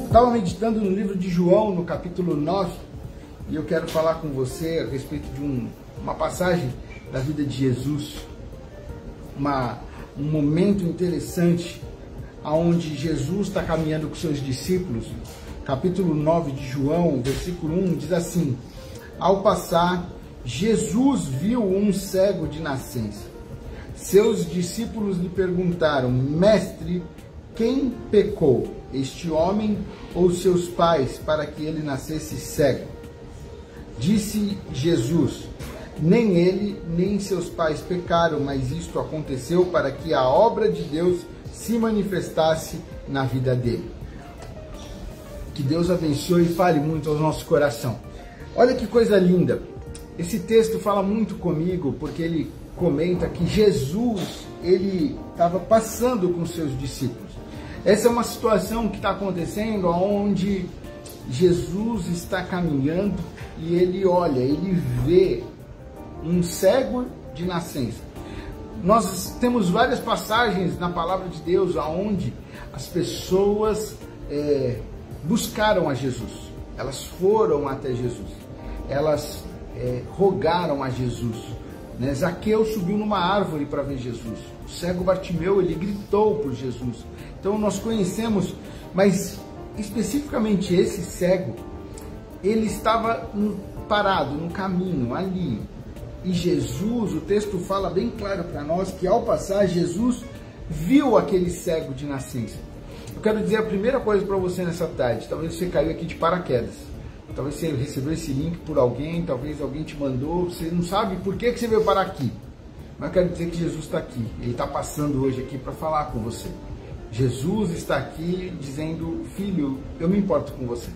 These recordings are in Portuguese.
Estava meditando no livro de João, no capítulo 9, e eu quero falar com você a respeito de uma passagem da vida de Jesus, um momento interessante, onde Jesus está caminhando com seus discípulos. Capítulo 9 de João, versículo 1, diz assim: ao passar, Jesus viu um cego de nascença. Seus discípulos lhe perguntaram: Mestre, quem pecou, este homem ou seus pais, para que ele nascesse cego? Disse Jesus: nem ele, nem seus pais pecaram, mas isto aconteceu para que a obra de Deus se manifestasse na vida dele. Que Deus abençoe e fale muito ao nosso coração. Olha que coisa linda. Esse texto fala muito comigo, porque ele comenta que Jesus, ele estava passando com seus discípulos. Essa é uma situação que está acontecendo onde Jesus está caminhando e ele olha, ele vê um cego de nascença. Nós temos várias passagens na palavra de Deus onde as pessoas buscaram a Jesus, elas foram até Jesus, elas rogaram a Jesus. Zaqueu subiu numa árvore para ver Jesus. O cego Bartimeu, ele gritou por Jesus. Então nós conhecemos, mas especificamente esse cego, ele estava parado no caminho ali. E Jesus, o texto fala bem claro para nós que ao passar, Jesus viu aquele cego de nascença. Eu quero dizer a primeira coisa para você nessa tarde. Talvez você caiu aqui de paraquedas. Talvez você recebeu esse link por alguém, talvez alguém te mandou, você não sabe por que você veio parar aqui. Mas eu quero dizer que Jesus está aqui, Ele está passando hoje aqui para falar com você. Jesus está aqui dizendo: filho, eu me importo com você.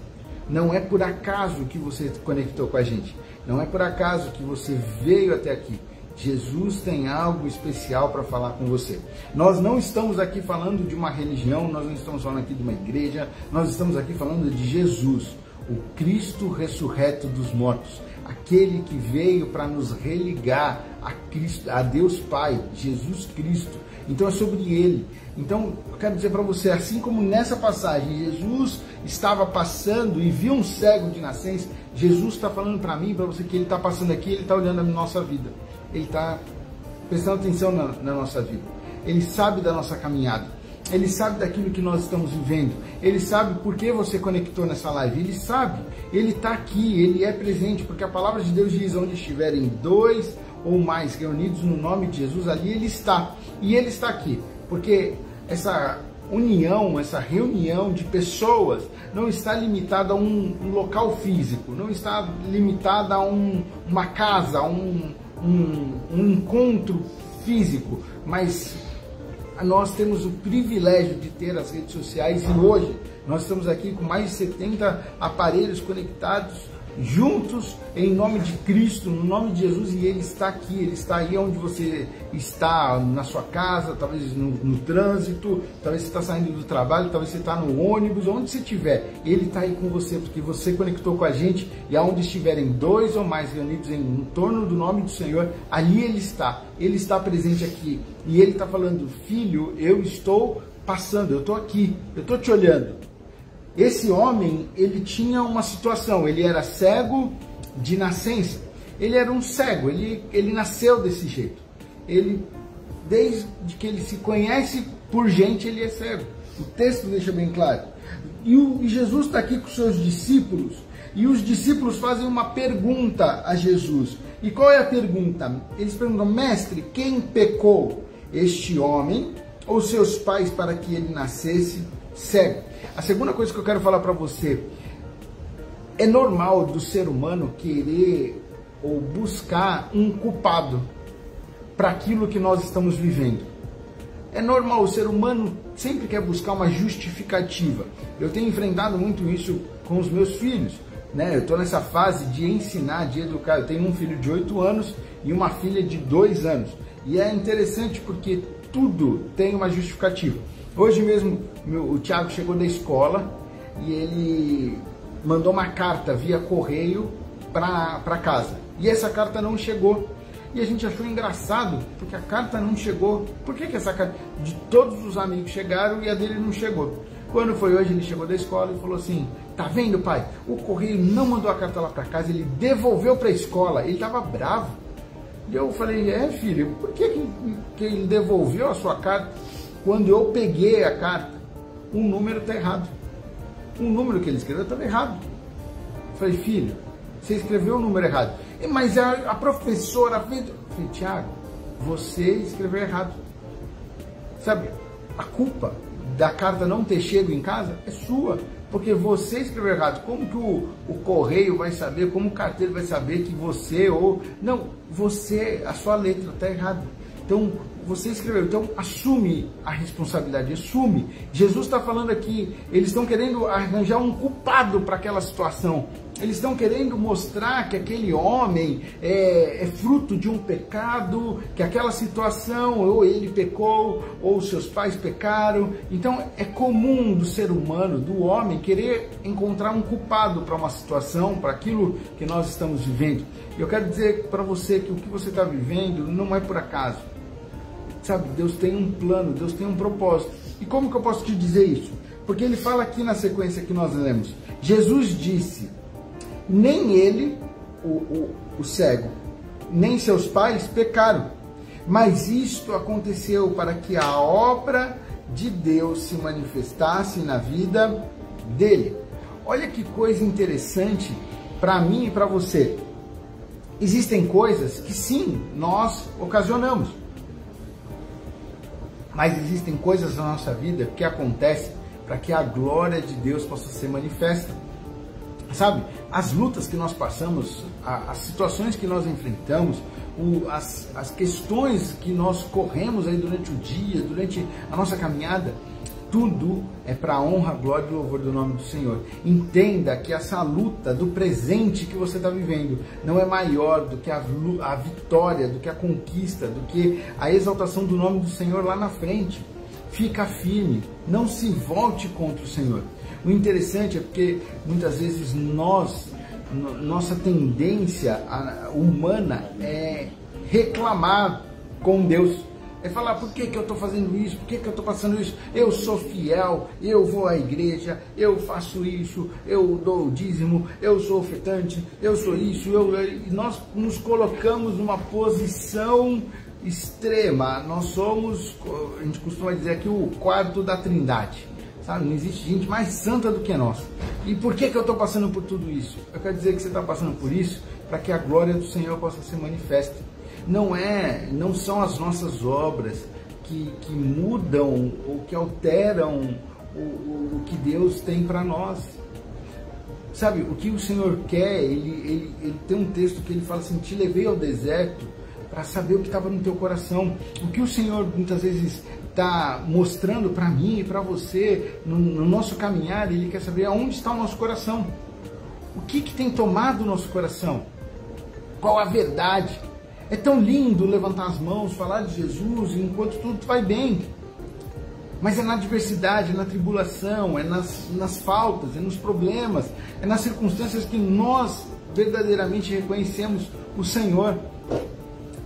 Não é por acaso que você conectou com a gente, não é por acaso que você veio até aqui. Jesus tem algo especial para falar com você. Nós não estamos aqui falando de uma religião, nós não estamos falando aqui de uma igreja, nós estamos aqui falando de Jesus, o Cristo ressurreto dos mortos, aquele que veio para nos religar a Cristo, a Deus Pai, Jesus Cristo. Então é sobre Ele. Então eu quero dizer para você, assim como nessa passagem Jesus estava passando e viu um cego de nascença, Jesus está falando para mim e para você que Ele está passando aqui, Ele está olhando a nossa vida, Ele está prestando atenção na nossa vida, Ele sabe da nossa caminhada, Ele sabe daquilo que nós estamos vivendo, Ele sabe por que você conectou nessa live, Ele sabe, Ele está aqui, Ele é presente, porque a palavra de Deus diz: onde estiverem dois ou mais reunidos no nome de Jesus, ali Ele está. E Ele está aqui, porque essa união, essa reunião de pessoas não está limitada a um local físico, não está limitada a uma casa, a um encontro físico, mas nós temos o privilégio de ter as redes sociais e hoje nós estamos aqui com mais de 70 aparelhos conectados juntos em nome de Cristo, no nome de Jesus, e Ele está aqui, Ele está aí onde você está, na sua casa, talvez no trânsito, talvez você está saindo do trabalho, talvez você está no ônibus, onde você estiver, Ele está aí com você, porque você conectou com a gente, e aonde estiverem dois ou mais reunidos em torno do nome do Senhor, ali Ele está presente aqui, e Ele está falando: filho, eu estou passando, eu estou aqui, eu estou te olhando. Esse homem, ele tinha uma situação, ele era cego de nascença, ele era um cego, ele nasceu desse jeito, ele, desde que ele se conhece por gente, ele é cego, o texto deixa bem claro, e Jesus está aqui com seus discípulos, e os discípulos fazem uma pergunta a Jesus, e qual é a pergunta? Eles perguntam: mestre, quem pecou, este homem ou seus pais, para que ele nascesse cego? A segunda coisa que eu quero falar para você, é normal do ser humano querer ou buscar um culpado para aquilo que nós estamos vivendo. É normal, o ser humano sempre quer buscar uma justificativa. Eu tenho enfrentado muito isso com os meus filhos, Eu estou nessa fase de ensinar, de educar. Eu tenho um filho de 8 anos e uma filha de 2 anos. E é interessante porque tudo tem uma justificativa. Hoje mesmo o Thiago chegou da escola e ele mandou uma carta via correio para casa. E essa carta não chegou. E a gente achou engraçado, porque a carta não chegou. Por que essa carta de todos os amigos chegaram e a dele não chegou? Quando foi hoje, ele chegou da escola e falou assim: tá vendo, pai? O correio não mandou a carta lá para casa, ele devolveu para a escola. Ele estava bravo. E eu falei: filho, por que ele devolveu a sua carta? Quando eu peguei a carta, o número está errado. O número que ele escreveu estava errado. Eu falei: filho, você escreveu o número errado. Mas a professora fez... Eu falei: Tiago, você escreveu errado. Sabe, a culpa da carta não ter chego em casa é sua, porque você escreveu errado. Como que o correio vai saber, como o carteiro vai saber que você Não, a sua letra está errada. Então, você escreveu, então assume a responsabilidade, assume. Jesus está falando aqui, eles estão querendo arranjar um culpado para aquela situação. Eles estão querendo mostrar que aquele homem é fruto de um pecado, que aquela situação, ou ele pecou, ou seus pais pecaram. Então é comum do ser humano, do homem, querer encontrar um culpado para uma situação, para aquilo que nós estamos vivendo. E eu quero dizer para você que o que você está vivendo não é por acaso. Sabe, Deus tem um plano, Deus tem um propósito. E como que eu posso te dizer isso? Porque ele fala aqui na sequência que nós lemos. Jesus disse: nem ele, o cego, nem seus pais pecaram, mas isto aconteceu para que a obra de Deus se manifestasse na vida dele. Olha que coisa interessante para mim e para você. Existem coisas que sim, nós ocasionamos, mas existem coisas na nossa vida que acontecem para que a glória de Deus possa ser manifesta. Sabe, as lutas que nós passamos, as situações que nós enfrentamos, as questões que nós corremos aí durante o dia, durante a nossa caminhada, tudo é para a honra, glória e louvor do nome do Senhor. Entenda que essa luta do presente que você está vivendo não é maior do que a vitória, do que a conquista, do que a exaltação do nome do Senhor lá na frente. Fica firme, não se volte contra o Senhor. O interessante é porque muitas vezes nossa tendência humana é reclamar com Deus. É falar: por que eu estou fazendo isso? Por que eu estou passando isso? Eu sou fiel, eu vou à igreja, eu faço isso, eu dou o dízimo, eu sou ofertante, eu sou isso. E nós nos colocamos numa posição extrema. Nós somos, a gente costuma dizer aqui, o quarto da Trindade. Sabe? Não existe gente mais santa do que nós. E por que eu estou passando por tudo isso? Eu quero dizer que você está passando por isso para que a glória do Senhor possa ser manifesta. Não são as nossas obras que mudam ou que alteram o que Deus tem para nós. Sabe, o que o Senhor quer, ele tem um texto que ele fala assim: te levei ao deserto para saber o que estava no teu coração. O que o Senhor muitas vezes está mostrando para mim e para você no nosso caminhar, ele quer saber aonde está o nosso coração. O que tem tomado o nosso coração? Qual a verdade? É tão lindo levantar as mãos, falar de Jesus enquanto tudo vai bem. Mas é na adversidade, é na tribulação, é nas faltas, é nos problemas, é nas circunstâncias que nós verdadeiramente reconhecemos o Senhor.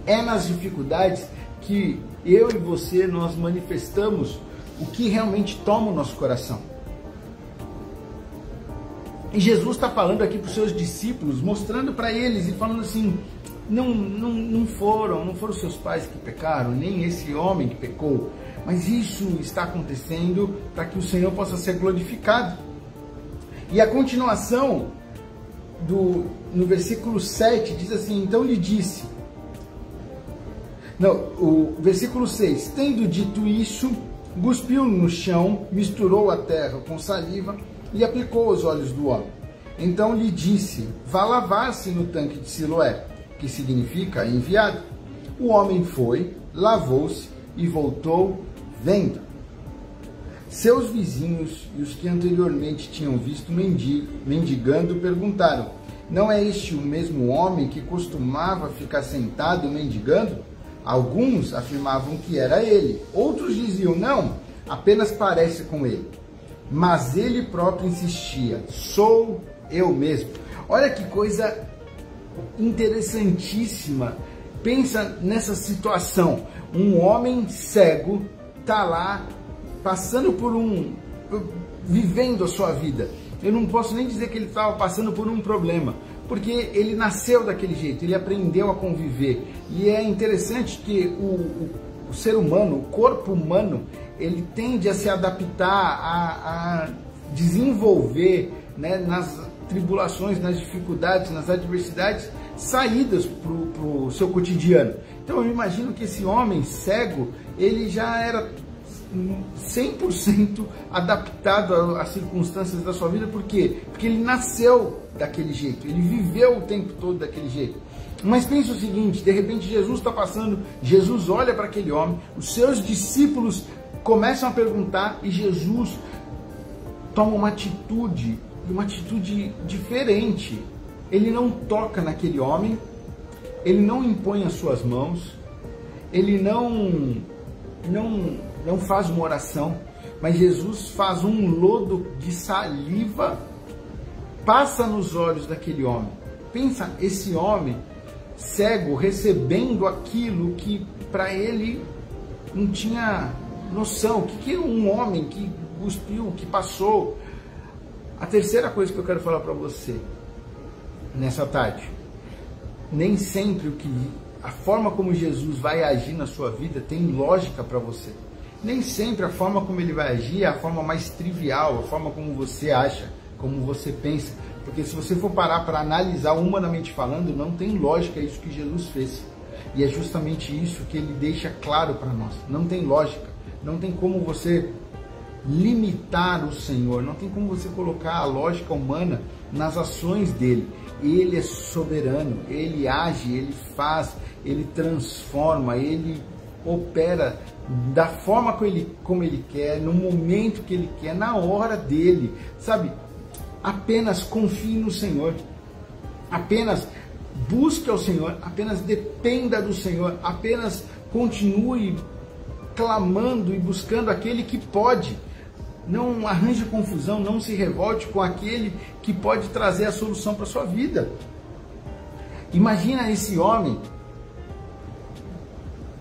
É nas dificuldades que eu e você, nós manifestamos o que realmente toma o nosso coração. E Jesus está falando aqui para os seus discípulos, mostrando para eles e falando assim: não foram seus pais que pecaram, nem esse homem que pecou, mas isso está acontecendo para que o Senhor possa ser glorificado. E a continuação no versículo 7 diz assim: então lhe disse... o versículo 6, tendo dito isso, cuspiu no chão, misturou a terra com saliva e aplicou aos olhos do homem. Então lhe disse: vá lavar-se no tanque de Siloé, que significa enviado. O homem foi, lavou-se e voltou vendo. Seus vizinhos e os que anteriormente tinham visto mendigando perguntaram: não é este o mesmo homem que costumava ficar sentado mendigando? Alguns afirmavam que era ele, outros diziam: não, apenas parece com ele. Mas ele próprio insistia: sou eu mesmo. Olha que coisa interessantíssima. Pensa nessa situação: um homem cego está lá passando vivendo a sua vida. Eu não posso nem dizer que ele estava passando por um problema, porque ele nasceu daquele jeito, ele aprendeu a conviver. E é interessante que o ser humano, o corpo humano, ele tende a se adaptar, a desenvolver, né, nas tribulações, nas dificuldades, nas adversidades, saídas para o seu cotidiano. Então eu imagino que esse homem cego, ele já era 100% adaptado às circunstâncias da sua vida. Por quê? Porque ele nasceu daquele jeito, ele viveu o tempo todo daquele jeito. Mas pense o seguinte, de repente Jesus está passando, Jesus olha para aquele homem, os seus discípulos começam a perguntar e Jesus toma uma atitude diferente. Ele não toca naquele homem, ele não impõe as suas mãos, ele não faz uma oração, mas Jesus faz um lodo de saliva, passa nos olhos daquele homem. Pensa, esse homem cego recebendo aquilo que para ele não tinha noção. O que é um homem que cuspiu, que passou? A terceira coisa que eu quero falar para você nessa tarde: nem sempre a forma como Jesus vai agir na sua vida tem lógica para você. Nem sempre a forma como ele vai agir é a forma mais trivial, a forma como você acha, como você pensa. Porque se você for parar para analisar humanamente falando, não tem lógica isso que Jesus fez. E é justamente isso que ele deixa claro para nós. Não tem lógica, não tem como você limitar o Senhor, não tem como você colocar a lógica humana nas ações dele. Ele é soberano, ele age, ele faz, ele transforma, ele opera da forma como ele quer, no momento que ele quer, na hora dele, sabe? Apenas confie no Senhor, apenas busque ao Senhor, apenas dependa do Senhor, apenas continue clamando e buscando aquele que pode. Não arranje confusão, não se revolte com aquele que pode trazer a solução para a sua vida. Imagina esse homem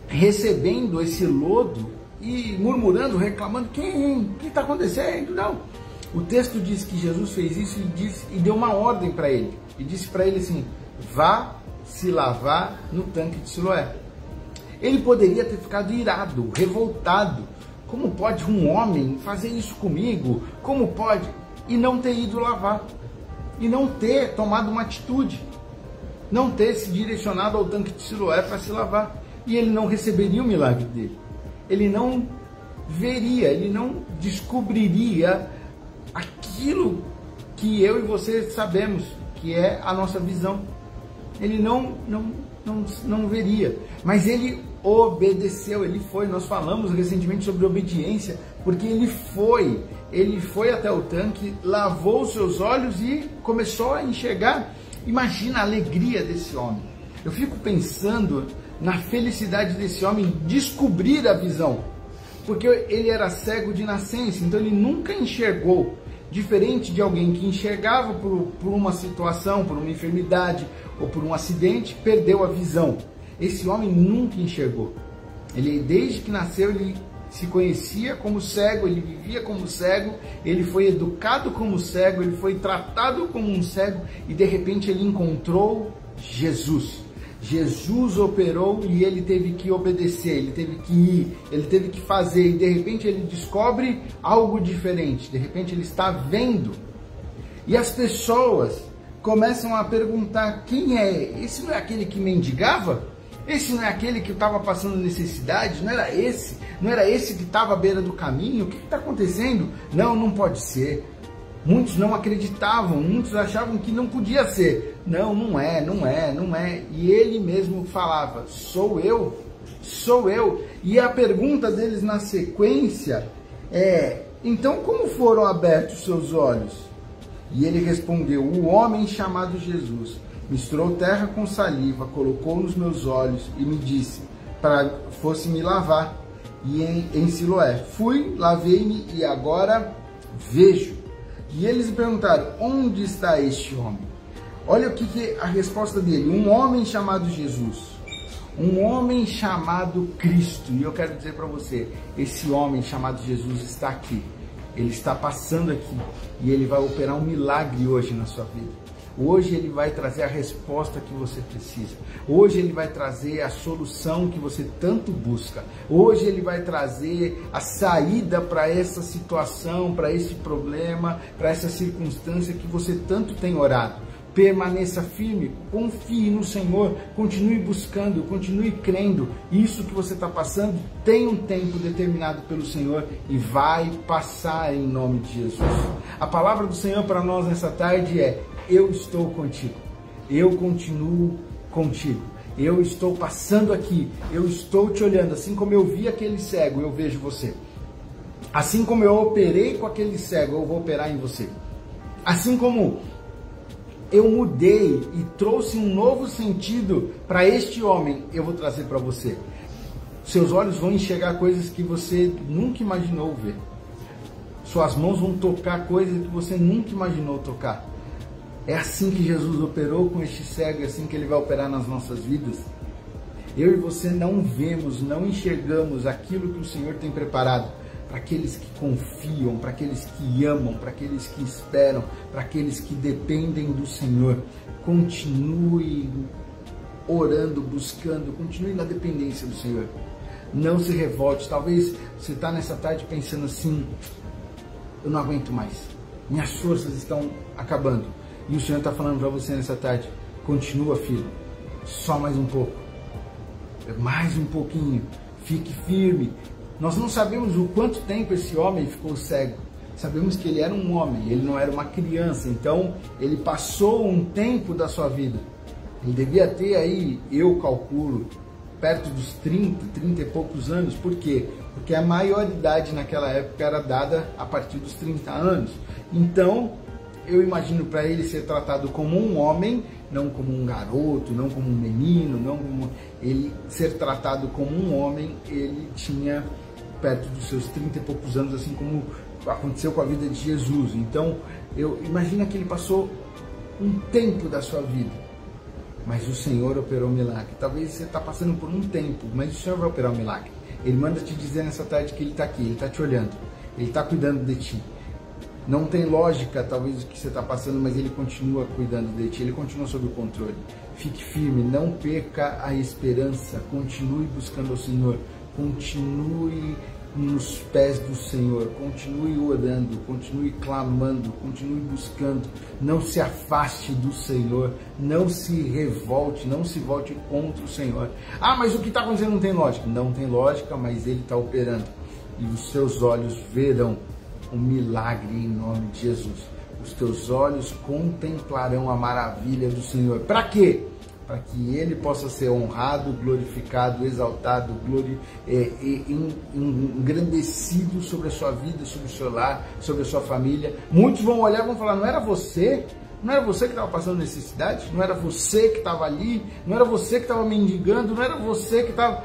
recebendo esse lodo e murmurando, reclamando: o que está acontecendo? Não. O texto diz que Jesus fez isso e deu uma ordem para ele. E disse para ele assim: vá se lavar no tanque de Siloé. Ele poderia ter ficado irado, revoltado. Como pode um homem fazer isso comigo? Como pode? E não ter ido lavar. E não ter tomado uma atitude. Não ter se direcionado ao tanque de Siloé para se lavar. E ele não receberia o milagre dele. Ele não veria, ele não descobriria aquilo que eu e você sabemos, que é a nossa visão. Ele não veria. Mas ele obedeceu, ele foi. Nós falamos recentemente sobre obediência, porque ele foi até o tanque, lavou os seus olhos e começou a enxergar. Imagina a alegria desse homem. Eu fico pensando na felicidade desse homem descobrir a visão, porque ele era cego de nascença, então ele nunca enxergou. Diferente de alguém que enxergava por uma situação, por uma enfermidade ou por um acidente, perdeu a visão. Esse homem nunca enxergou. Ele, desde que nasceu, ele se conhecia como cego, ele vivia como cego, ele foi educado como cego, ele foi tratado como um cego e de repente ele encontrou Jesus. Jesus operou e ele teve que obedecer, ele teve que ir, ele teve que fazer, e de repente ele descobre algo diferente, de repente ele está vendo. E as pessoas começam a perguntar: quem é? Esse não é aquele que mendigava? Esse não é aquele que estava passando necessidade? Não era esse? Não era esse que estava à beira do caminho? O que está acontecendo? Não, não pode ser. Muitos não acreditavam, muitos achavam que não podia ser. Não, não é, não é, não é. E ele mesmo falava: sou eu, sou eu. E a pergunta deles na sequência é: então como foram abertos seus olhos? E ele respondeu: o homem chamado Jesus misturou terra com saliva, colocou nos meus olhos e me disse para fosse me lavar. E em Siloé fui, lavei-me e agora vejo. E eles me perguntaram: onde está este homem? Olha o que a resposta dele: um homem chamado Jesus, um homem chamado Cristo. E eu quero dizer para você, esse homem chamado Jesus está aqui. Ele está passando aqui e Ele vai operar um milagre hoje na sua vida. Hoje Ele vai trazer a resposta que você precisa. Hoje Ele vai trazer a solução que você tanto busca. Hoje Ele vai trazer a saída para essa situação, para esse problema, para essa circunstância que você tanto tem orado. Permaneça firme, confie no Senhor, continue buscando, continue crendo. Isso que você está passando tem um tempo determinado pelo Senhor e vai passar em nome de Jesus. A palavra do Senhor para nós nessa tarde é: eu estou contigo, eu continuo contigo, eu estou passando aqui, eu estou te olhando, assim como eu vi aquele cego, eu vejo você. Assim como eu operei com aquele cego, eu vou operar em você. Assim como eu mudei e trouxe um novo sentido para este homem, eu vou trazer para você. Seus olhos vão enxergar coisas que você nunca imaginou ver. Suas mãos vão tocar coisas que você nunca imaginou tocar. É assim que Jesus operou com este cego, é assim que Ele vai operar nas nossas vidas. Eu e você não vemos, não enxergamos aquilo que o Senhor tem preparado para aqueles que confiam, para aqueles que amam, para aqueles que esperam, para aqueles que dependem do Senhor. Continue orando, buscando, continue na dependência do Senhor. Não se revolte. Talvez você está nessa tarde pensando assim: eu não aguento mais, minhas forças estão acabando. E o Senhor está falando para você nessa tarde: continua, filho, só mais um pouco, mais um pouquinho, fique firme. Nós não sabemos o quanto tempo esse homem ficou cego. Sabemos que ele era um homem, ele não era uma criança. Então, ele passou um tempo da sua vida. Ele devia ter aí, eu calculo, perto dos 30 e poucos anos. Por quê? Porque a maioridade naquela época era dada a partir dos 30 anos. Então, eu imagino para ele ser tratado como um homem, não como um garoto, não como um menino, não como ele ser tratado como um homem. Ele tinha perto dos seus 30 e poucos anos, assim como aconteceu com a vida de Jesus. Então, eu imagino que ele passou um tempo da sua vida, mas o Senhor operou um milagre. Talvez você está passando por um tempo, mas o Senhor vai operar um milagre. Ele manda te dizer nessa tarde que Ele está aqui, Ele está te olhando, Ele está cuidando de ti. Não tem lógica, talvez, o que você está passando, mas Ele continua cuidando de ti, Ele continua sob o controle. Fique firme, não perca a esperança, continue buscando o Senhor, continue nos pés do Senhor, continue orando, continue clamando, continue buscando. Não se afaste do Senhor, não se revolte, não se volte contra o Senhor. Ah, mas o que está acontecendo não tem lógica. Não tem lógica, mas Ele está operando. E os seus olhos verão um milagre em nome de Jesus. Os teus olhos contemplarão a maravilha do Senhor. Para quê? Para que Ele possa ser honrado, glorificado, exaltado, engrandecido sobre a sua vida, sobre o seu lar, sobre a sua família. Muitos vão olhar e vão falar: não era você? Não era você que estava passando necessidade? Não era você que estava ali? Não era você que estava mendigando? Não era você que estava...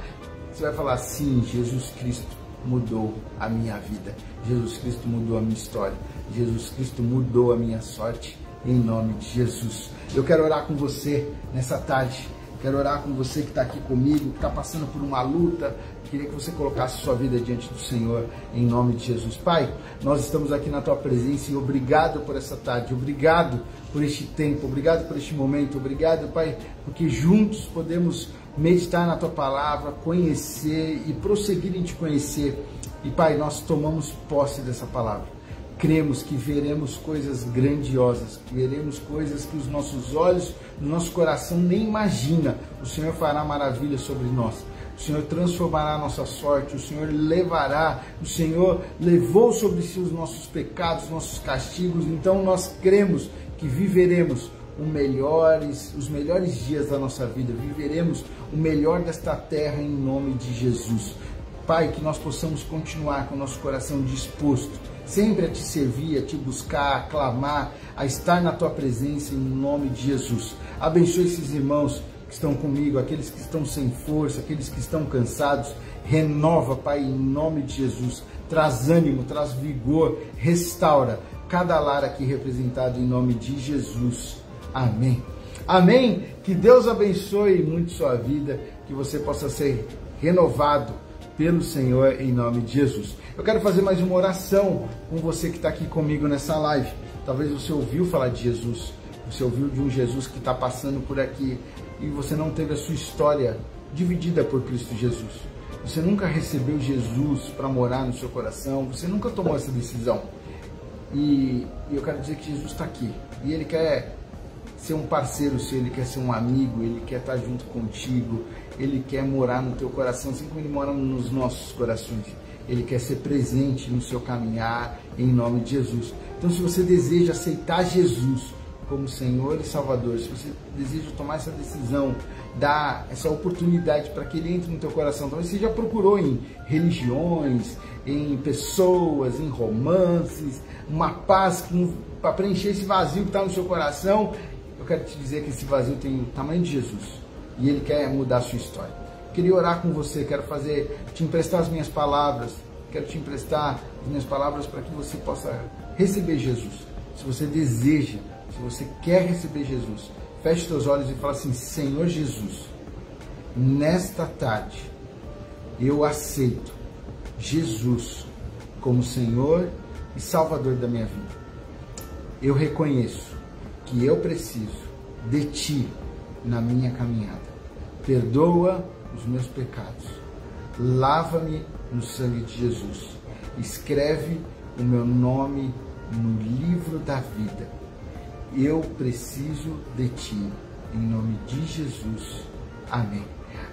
Você vai falar: sim, Jesus Cristo mudou a minha vida. Jesus Cristo mudou a minha história. Jesus Cristo mudou a minha sorte, em nome de Jesus. Eu quero orar com você nessa tarde. Quero orar com você que está aqui comigo, que está passando por uma luta. Queria que você colocasse sua vida diante do Senhor, em nome de Jesus. Pai, nós estamos aqui na Tua presença e obrigado por essa tarde. Obrigado por este tempo. Obrigado por este momento. Obrigado, Pai, porque juntos podemos meditar na Tua palavra, conhecer e prosseguir em Te conhecer. E, Pai, nós tomamos posse dessa palavra. Cremos que veremos coisas grandiosas, que veremos coisas que os nossos olhos, o nosso coração nem imagina. O Senhor fará maravilhas sobre nós. O Senhor transformará a nossa sorte, o Senhor levará, o Senhor levou sobre si os nossos pecados, nossos castigos. Então nós cremos que viveremos os melhores dias da nossa vida, viveremos o melhor desta terra em nome de Jesus. Pai, que nós possamos continuar com o nosso coração disposto, sempre a Te servir, a Te buscar, a clamar, a estar na Tua presença em nome de Jesus. Abençoe esses irmãos que estão comigo, aqueles que estão sem força, aqueles que estão cansados. Renova, Pai, em nome de Jesus. Traz ânimo, traz vigor, restaura cada lar aqui representado em nome de Jesus. Amém. Amém. Que Deus abençoe muito sua vida, que você possa ser renovado pelo Senhor em nome de Jesus. Eu quero fazer mais uma oração com você que está aqui comigo nessa live. Talvez você ouviu falar de Jesus, você ouviu de um Jesus que está passando por aqui e você não teve a sua história dividida por Cristo Jesus. Você nunca recebeu Jesus para morar no seu coração, você nunca tomou essa decisão. E eu quero dizer que Jesus está aqui e Ele quer ser um parceiro seu, Ele quer ser um amigo, Ele quer estar junto contigo, Ele quer morar no teu coração, assim como Ele mora nos nossos corações. Ele quer ser presente no seu caminhar, em nome de Jesus. Então, se você deseja aceitar Jesus como Senhor e Salvador, se você deseja tomar essa decisão, dar essa oportunidade para que Ele entre no teu coração, talvez você já procurou em religiões, em pessoas, em romances, uma paz para preencher esse vazio que está no seu coração. Eu quero te dizer que esse vazio tem o tamanho de Jesus e Ele quer mudar a sua história. Queria orar com você, quero te emprestar as minhas palavras, quero te emprestar as minhas palavras para que você possa receber Jesus. Se você deseja, se você quer receber Jesus, feche seus olhos e fala assim: Senhor Jesus, nesta tarde eu aceito Jesus como Senhor e Salvador da minha vida. Eu reconheço que eu preciso de Ti na minha caminhada. Perdoa os meus pecados. Lava-me no sangue de Jesus. Escreve o meu nome no livro da vida. Eu preciso de Ti. Em nome de Jesus. Amém.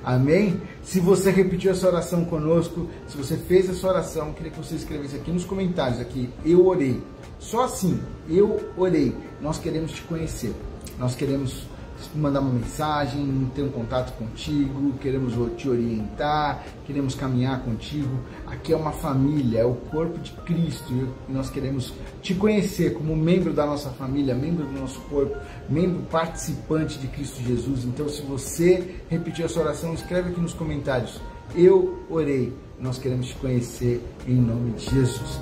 Amém? Se você repetiu essa oração conosco, se você fez essa oração, eu queria que você escrevesse aqui nos comentários, aqui, eu orei. Só assim, eu orei. Nós queremos te conhecer. Nós queremos mandar uma mensagem, ter um contato contigo, queremos te orientar, queremos caminhar contigo. Aqui é uma família, é o corpo de Cristo e nós queremos te conhecer como membro da nossa família, membro do nosso corpo, membro participante de Cristo Jesus. Então, se você repetiu essa oração, escreve aqui nos comentários: eu orei. Nós queremos te conhecer em nome de Jesus.